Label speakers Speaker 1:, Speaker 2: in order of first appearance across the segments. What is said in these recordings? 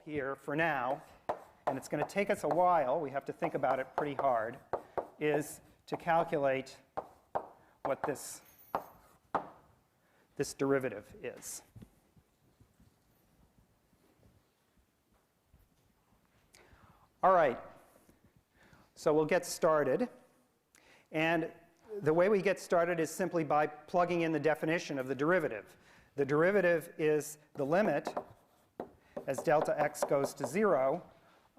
Speaker 1: here for now, and it's going to take us a while, we have to think about it pretty hard, is to calculate what this derivative is. All right, so we'll get started. And the way we get started is simply by plugging in the definition of the derivative. The derivative is the limit, as delta x goes to 0,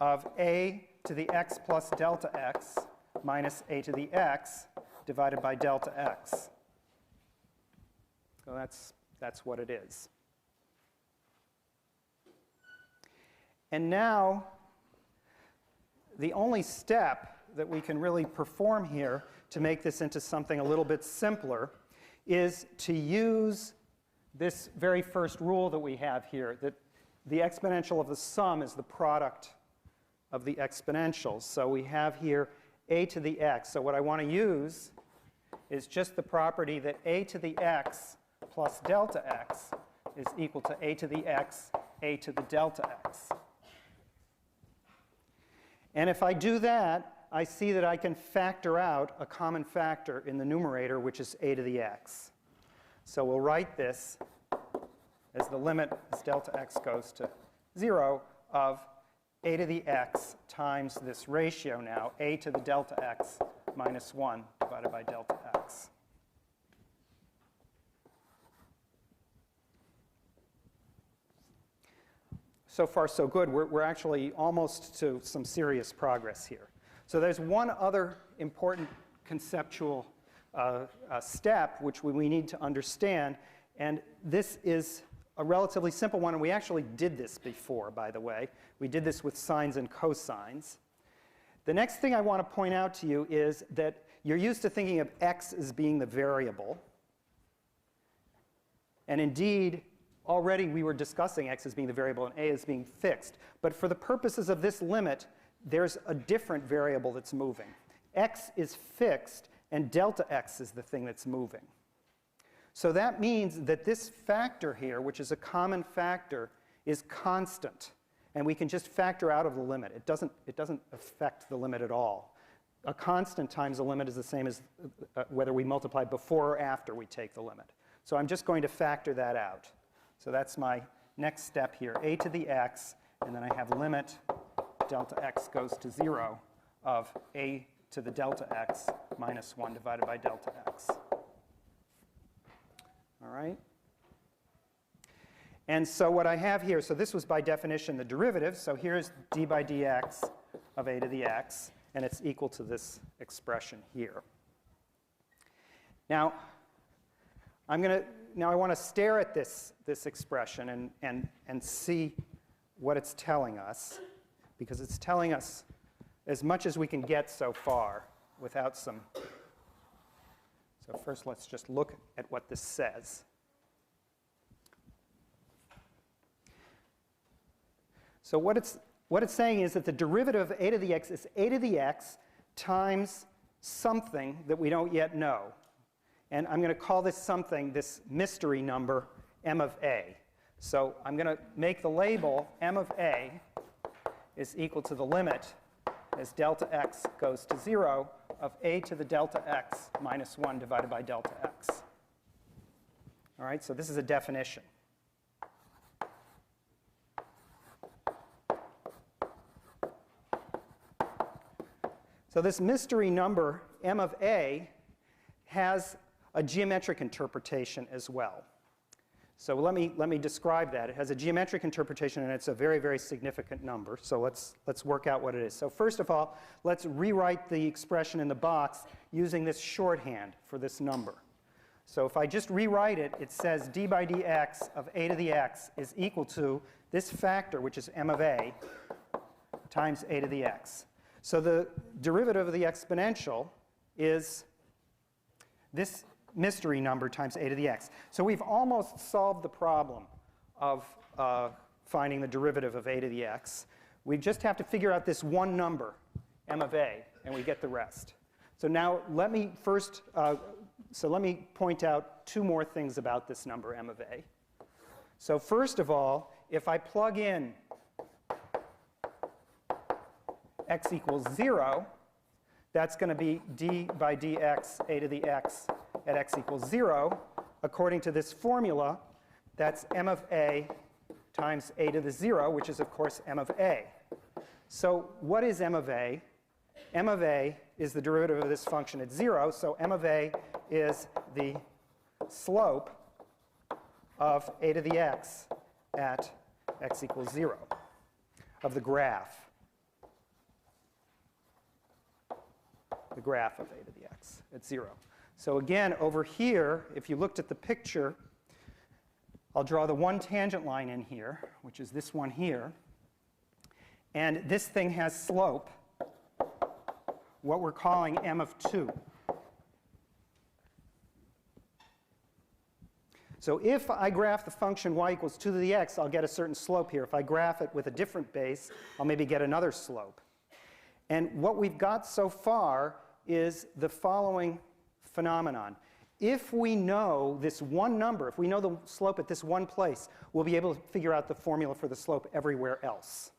Speaker 1: of a to the x plus delta x minus a to the x divided by delta x. So that's what it is. And now, the only step that we can really perform here to make this into something a little bit simpler is to use this very first rule that we have here, that the exponential of the sum is the product of the exponentials. So we have here a to the x. So what I want to use is just the property that a to the x plus delta x is equal to a to the x, a to the delta x. And if I do that, I see that I can factor out a common factor in the numerator, which is a to the x. So we'll write this as the limit as delta x goes to 0 of a to the x times this ratio now, a to the delta x minus 1 divided by delta x. So far, so good. We're actually almost to some serious progress here. So there's one other important conceptual step which we need to understand, and this is a relatively simple one, and we actually did this before, by the way. We did this with sines and cosines. The next thing I want to point out to you is that you're used to thinking of x as being the variable, and indeed, already we were discussing x as being the variable and a as being fixed. But for the purposes of this limit, there's a different variable that's moving. X is fixed, and delta x is the thing that's moving. So that means that this factor here, which is a common factor, is constant. And we can just factor out of the limit. It doesn't affect the limit at all. A constant times the limit is the same as whether we multiply before or after we take the limit. So I'm just going to factor that out. So that's my next step here, a to the x, and then I have limit delta x goes to 0 of a to the delta x minus 1 divided by delta x. All right? And so what I have here, so this was by definition the derivative, so here's d by dx of a to the x, and it's equal to this expression here. Now, I want to stare at this expression and see what it's telling us, because it's telling us as much as we can get so far without some. So first let's just look at what this says. So what it's saying is that the derivative of a to the x is a to the x times something that we don't yet know. And I'm going to call this something, this mystery number, m of a. So I'm going to make the label m of a is equal to the limit as delta x goes to 0 of a to the delta x minus 1 divided by delta x. All right, so this is a definition. So this mystery number, m of a, has a geometric interpretation as well. So let me describe that. It has a geometric interpretation, and it's a very, very significant number. So let's work out what it is. So first of all, let's rewrite the expression in the box using this shorthand for this number. So if I just rewrite it, it says d by dx of a to the x is equal to this factor, which is m of a, times a to the x. So the derivative of the exponential is this mystery number times a to the x. So we've almost solved the problem of finding the derivative of a to the x. We just have to figure out this one number, m of a, and we get the rest. So now let me first, let me point out two more things about this number, m of a. So first of all, if I plug in x equals 0, that's going to be d by dx a to the x at x equals 0. According to this formula, that's m of a times a to the 0, which is, of course, m of a. So what is m of a? M of a is the derivative of this function at 0, so m of a is the slope of a to the x at x equals 0 of the graph of a to the x at 0. So again, over here, if you looked at the picture, I'll draw the one tangent line in here, which is this one here. And this thing has slope, what we're calling m of 2. So if I graph the function y equals 2 to the x, I'll get a certain slope here. If I graph it with a different base, I'll maybe get another slope. And what we've got so far is the following phenomenon. If we know this one number, if we know the slope at this one place, we'll be able to figure out the formula for the slope everywhere else.